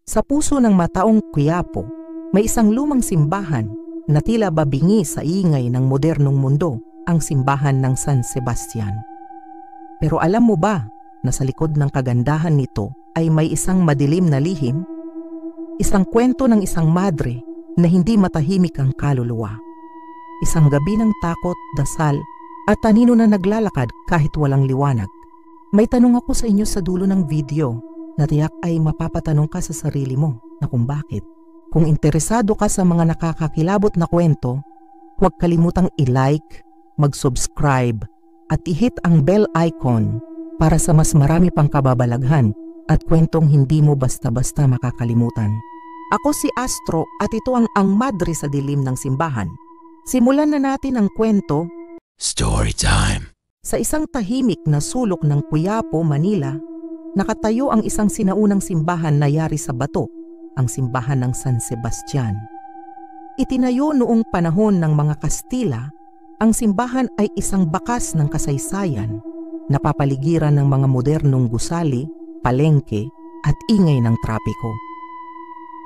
Sa puso ng mataong Quiapo, may isang lumang simbahan na tila babingi sa ingay ng modernong mundo, ang simbahan ng San Sebastian. Pero alam mo ba na sa likod ng kagandahan nito ay may isang madilim na lihim? Isang kwento ng isang madre na hindi matahimik ang kaluluwa. Isang gabi ng takot, dasal at anino na naglalakad kahit walang liwanag. May tanong ako sa inyo sa dulo ng video na tiyak ay mapapatanong ka sa sarili mo na kung bakit. Kung interesado ka sa mga nakakakilabot na kwento, huwag kalimutang i-like, mag-subscribe at i-hit ang bell icon para sa mas marami pang kababalaghan at kwentong hindi mo basta-basta makakalimutan. Ako si Astro at ito ang madre sa dilim ng simbahan. Simulan na natin ang kwento. Story time. Sa isang tahimik na sulok ng Quiapo, Manila, nakatayo ang isang sinaunang simbahan na yari sa bato, ang simbahan ng San Sebastian. Itinayo noong panahon ng mga Kastila, ang simbahan ay isang bakas ng kasaysayan, napapaligiran ng mga modernong gusali, palengke at ingay ng trapiko.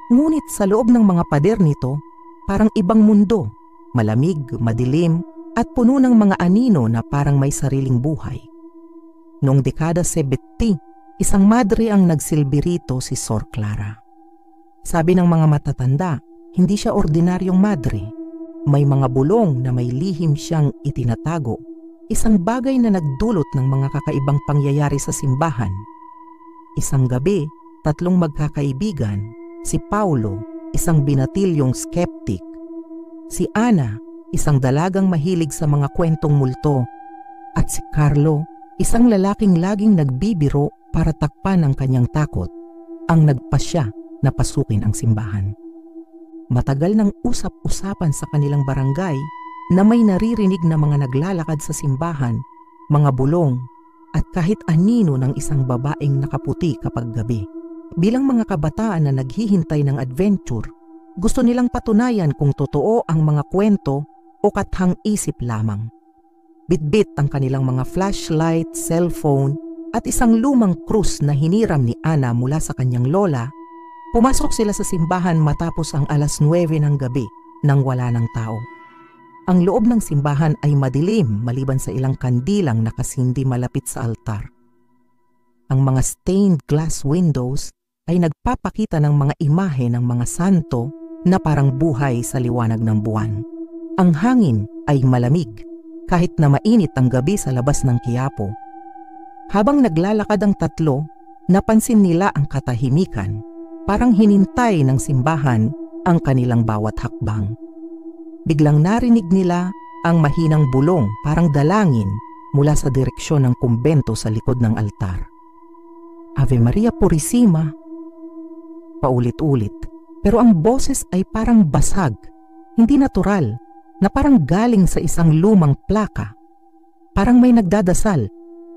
Ngunit sa loob ng mga pader nito, parang ibang mundo, malamig, madilim at puno ng mga anino na parang may sariling buhay. Noong dekada 70, isang madre ang nagsilbi rito, si Sor Clara. Sabi ng mga matatanda, hindi siya ordinaryong madre. May mga bulong na may lihim siyang itinatago, isang bagay na nagdulot ng mga kakaibang pangyayari sa simbahan. Isang gabi, tatlong magkakaibigan, si Paulo, isang binatilyong skeptic, si Ana, isang dalagang mahilig sa mga kwentong multo, at si Carlo, isang lalaking laging nagbibiro para takpan ang kanyang takot, ang nagpasya na pasukin ang simbahan. Matagal nang usap-usapan sa kanilang barangay na may naririnig na mga naglalakad sa simbahan, mga bulong, at kahit anino ng isang babaeng nakaputi kapag gabi. Bilang mga kabataan na naghihintay ng adventure, gusto nilang patunayan kung totoo ang mga kwento o kathang isip lamang. Bitbit ang kanilang mga flashlight, cellphone at isang lumang krus na hiniram ni Ana mula sa kanyang lola. Pumasok sila sa simbahan matapos ang 9:00 ng gabi nang wala ng tao. Ang loob ng simbahan ay madilim maliban sa ilang kandilang nakasindi malapit sa altar. Ang mga stained glass windows ay nagpapakita ng mga imahe ng mga santo na parang buhay sa liwanag ng buwan. Ang hangin ay malamig kahit na mainit ang gabi sa labas ng Quiapo. Habang naglalakad ang tatlo, napansin nila ang katahimikan. Parang hinintay ng simbahan ang kanilang bawat hakbang. Biglang narinig nila ang mahinang bulong, parang dalangin mula sa direksyon ng kumbento sa likod ng altar. Ave Maria Purissima. Paulit-ulit, pero ang boses ay parang basag, hindi natural, na parang galing sa isang lumang plaka. Parang may nagdadasal.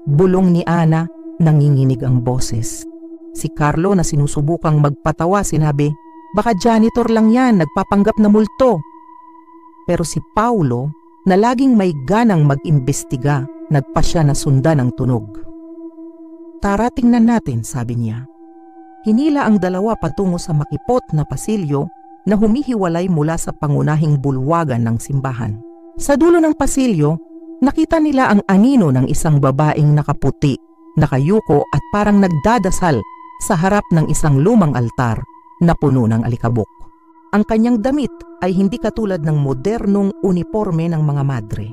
Bulong ni Ana, nanginginig ang boses. Si Carlo na sinusubukang magpatawa sinabi, baka janitor lang yan, nagpapanggap na multo. Pero si Paulo, na laging may ganang mag-imbestiga, nagpasya na sundan ang tunog. Tara, tingnan natin, sabi niya. Hinila ang dalawa patungo sa makipot na pasilyo na humihiwalay mula sa pangunahing bulwagan ng simbahan. Sa dulo ng pasilyo, nakita nila ang anino ng isang babaeng nakaputi, nakayuko at parang nagdadasal sa harap ng isang lumang altar na puno ng alikabok. Ang kanyang damit ay hindi katulad ng modernong uniforme ng mga madre.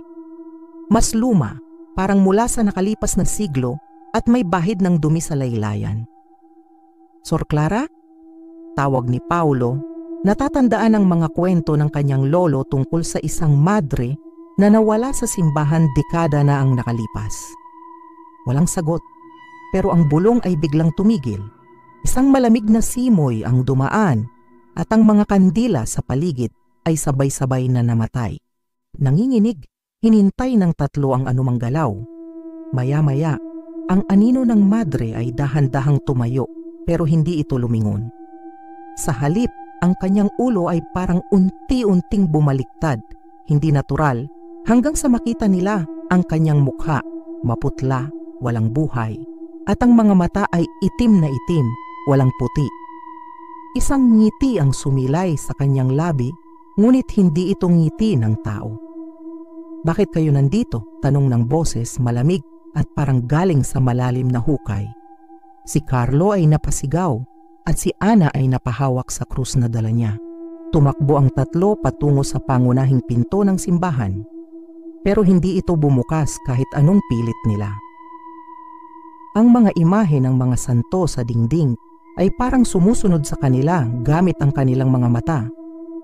Mas luma, parang mula sa nakalipas na siglo at may bahid ng dumi sa laylayan. Sor Clara? Tawag ni Paulo, natatandaan ang mga kwento ng kanyang lolo tungkol sa isang madre na nawala sa simbahan dekada na ang nakalipas. Walang sagot, pero ang bulong ay biglang tumigil. Isang malamig na simoy ang dumaan at ang mga kandila sa paligid ay sabay-sabay na namatay. Nanginginig, hinintay ng tatlo ang anumang galaw. Maya-maya, ang anino ng madre ay dahan-dahang tumayo pero hindi ito lumingon. Sa halip, ang kanyang ulo ay parang unti-unting bumaliktad, hindi natural, hanggang sa makita nila ang kanyang mukha, maputla, walang buhay, at ang mga mata ay itim na itim, walang puti. Isang ngiti ang sumilay sa kanyang labi, ngunit hindi ito ngiti ng tao. "Bakit kayo nandito?" tanong ng boses malamig at parang galing sa malalim na hukay. Si Carlo ay napasigaw at si Ana ay napahawak sa krus na dala niya. Tumakbo ang tatlo patungo sa pangunahing pinto ng simbahan, pero hindi ito bumukas kahit anong pilit nila. Ang mga imahe ng mga santo sa dingding ay parang sumusunod sa kanila gamit ang kanilang mga mata,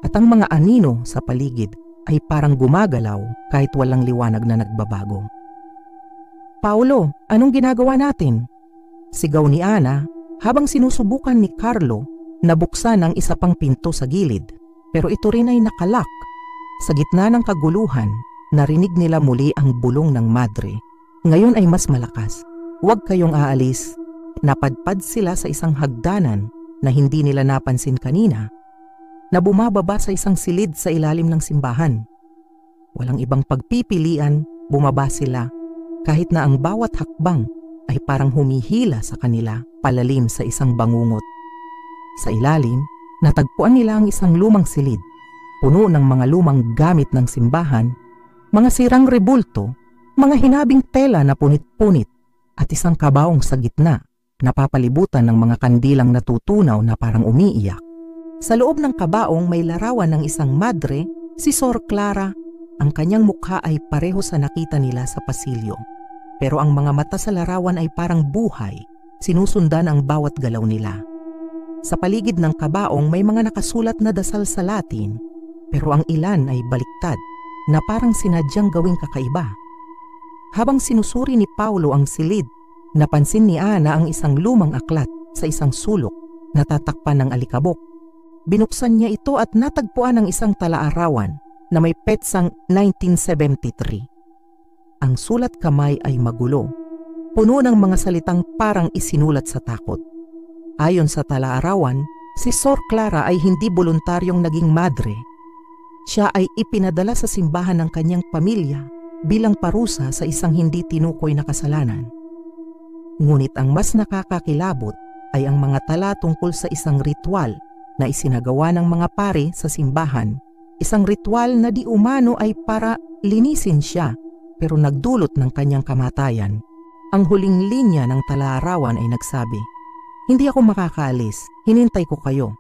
at ang mga anino sa paligid ay parang gumagalaw kahit walang liwanag na nagbabago. "Paolo, anong ginagawa natin?" sigaw ni Ana habang sinusubukan ni Carlo na buksan ang isa pang pinto sa gilid, pero ito rin ay nakalak. Sa gitna ng kaguluhan, narinig nila muli ang bulong ng madre. Ngayon ay mas malakas. "Huwag kayong aalis." Napadpad sila sa isang hagdanan na hindi nila napansin kanina, na bumababa sa isang silid sa ilalim ng simbahan. Walang ibang pagpipilian, bumaba sila, kahit na ang bawat hakbang ay parang humihila sa kanila palalim sa isang bangungot. Sa ilalim, natagpuan nila ang isang lumang silid, puno ng mga lumang gamit ng simbahan, mga sirang rebulto, mga hinabing tela na punit-punit, at isang kabaong sa gitna, napapalibutan ng mga kandilang natutunaw na parang umiiyak. Sa loob ng kabaong may larawan ng isang madre, si Sor Clara. Ang kanyang mukha ay pareho sa nakita nila sa pasilyo, pero ang mga mata sa larawan ay parang buhay, sinusundan ang bawat galaw nila. Sa paligid ng kabaong may mga nakasulat na dasal sa Latin, pero ang ilan ay baliktad na parang sinadyang gawing kakaiba. Habang sinusuri ni Paolo ang silid, napansin ni Ana ang isang lumang aklat sa isang sulok na tatakpan ng alikabok. Binuksan niya ito at natagpuan ang isang talaarawan na may petsang 1973. Ang sulat kamay ay magulo, puno ng mga salitang parang isinulat sa takot. Ayon sa talaarawan, si Sor Clara ay hindi voluntaryong naging madre. Siya ay ipinadala sa simbahan ng kanyang pamilya bilang parusa sa isang hindi tinukoy na kasalanan. Ngunit ang mas nakakakilabot ay ang mga tala tungkol sa isang ritual na isinagawa ng mga pari sa simbahan, isang ritual na di umano ay para linisin siya pero nagdulot ng kanyang kamatayan. Ang huling linya ng talaarawan ay nagsabi, "Hindi ako makakaalis, hinintay ko kayo."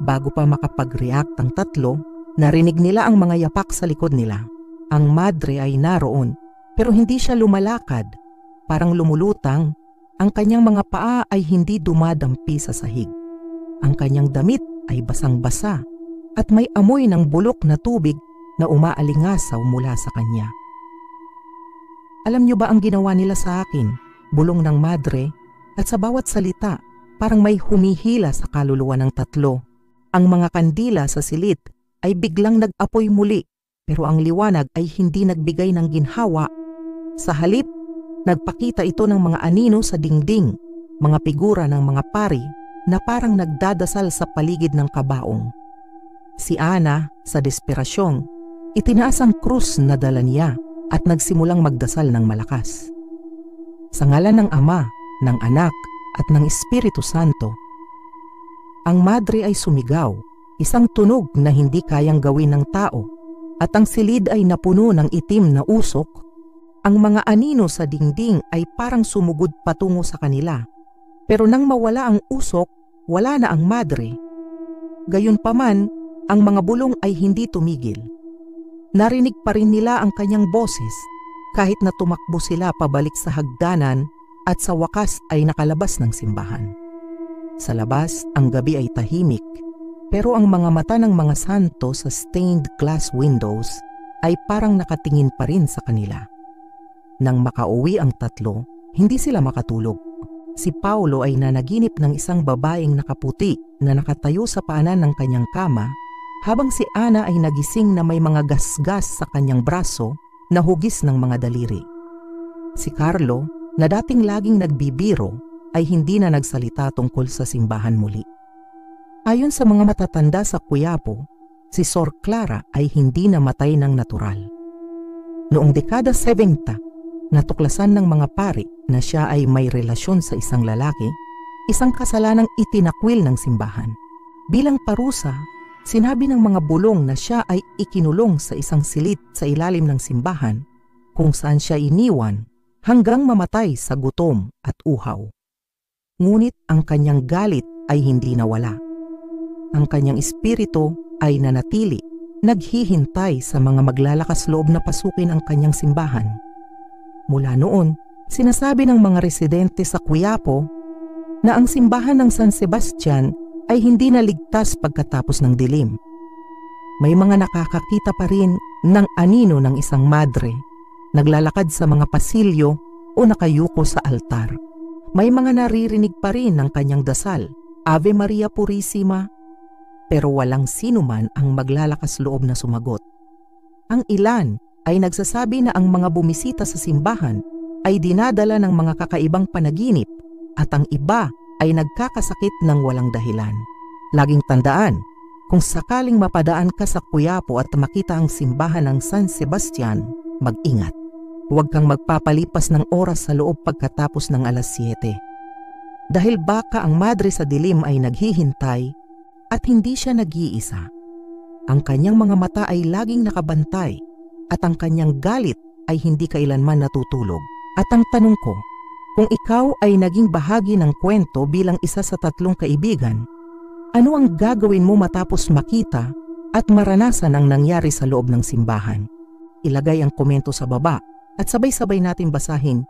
Bago pa makapag-react ang tatlo, narinig nila ang mga yapak sa likod nila. Ang madre ay naroon, pero hindi siya lumalakad, parang lumulutang. Ang kanyang mga paa ay hindi dumadampi sa sahig. Ang kanyang damit ay basang-basa at may amoy ng bulok na tubig na umaalingasaw mula sa kanya. "Alam niyo ba ang ginawa nila sa akin?" bulong ng madre, at sa bawat salita parang may humihila sa kaluluwa ng tatlo. Ang mga kandila sa silid ay biglang nag-apoy muli, pero ang liwanag ay hindi nagbigay ng ginhawa. Sa halip, nagpakita ito ng mga anino sa dingding, mga figura ng mga pari na parang nagdadasal sa paligid ng kabaong. Si Ana, sa desperasyon, itinaas ang krus na dala niya at nagsimulang magdasal ng malakas. Sa ngalan ng Ama, ng Anak at ng Espiritu Santo. Ang madre ay sumigaw, isang tunog na hindi kayang gawin ng tao, at ang silid ay napuno ng itim na usok. Ang mga anino sa dingding ay parang sumugod patungo sa kanila, pero nang mawala ang usok, wala na ang madre. Gayunpaman, ang mga bulong ay hindi tumigil. Narinig pa rin nila ang kanyang boses, kahit na tumakbo sila pabalik sa hagdanan at sa wakas ay nakalabas ng simbahan. Sa labas, ang gabi ay tahimik, pero ang mga mata ng mga santo sa stained glass windows ay parang nakatingin pa rin sa kanila. Nang makauwi ang tatlo, hindi sila makatulog. Si Paolo ay nanaginip ng isang babaeng nakaputi na nakatayo sa paanan ng kanyang kama, habang si Ana ay nagising na may mga gasgas sa kanyang braso na hugis ng mga daliri. Si Carlo, na dating laging nagbibiro, ay hindi na nagsalita tungkol sa simbahan muli. Ayon sa mga matatanda sa Quiapo, si Sor Clara ay hindi namatay ng natural. Noong dekada 70, natuklasan ng mga pari na siya ay may relasyon sa isang lalaki, isang kasalanang itinakwil ng simbahan. Bilang parusa, sinabi ng mga bulong na siya ay ikinulong sa isang silid sa ilalim ng simbahan kung saan siya iniwan hanggang mamatay sa gutom at uhaw. Ngunit ang kanyang galit ay hindi nawala. Ang kanyang espiritu ay nanatili, naghihintay sa mga maglalakas loob na pasukin ang kanyang simbahan. Mula noon, sinasabi ng mga residente sa Quiapo na ang simbahan ng San Sebastian ay hindi naligtas pagkatapos ng dilim. May mga nakakakita pa rin ng anino ng isang madre, naglalakad sa mga pasilyo o nakayuko sa altar. May mga naririnig pa rin ng kanyang dasal, Ave Maria Purissima, pero walang sinuman ang maglalakas loob na sumagot. Ang ilan ay nagsasabi na ang mga bumisita sa simbahan ay dinadala ng mga kakaibang panaginip at ang iba ay nagkakasakit ng walang dahilan. Laging tandaan, kung sakaling mapadaan ka sa Quiapo at makita ang simbahan ng San Sebastian, mag-ingat. Huwag kang magpapalipas ng oras sa loob pagkatapos ng alas 7. Dahil baka ang madre sa dilim ay naghihintay at hindi siya nag-iisa. Ang kanyang mga mata ay laging nakabantay at ang kanyang galit ay hindi kailanman natutulog. At ang tanong ko, kung ikaw ay naging bahagi ng kwento bilang isa sa 3 kaibigan, ano ang gagawin mo matapos makita at maranasan ang nangyari sa loob ng simbahan? Ilagay ang komento sa baba at sabay-sabay natin basahin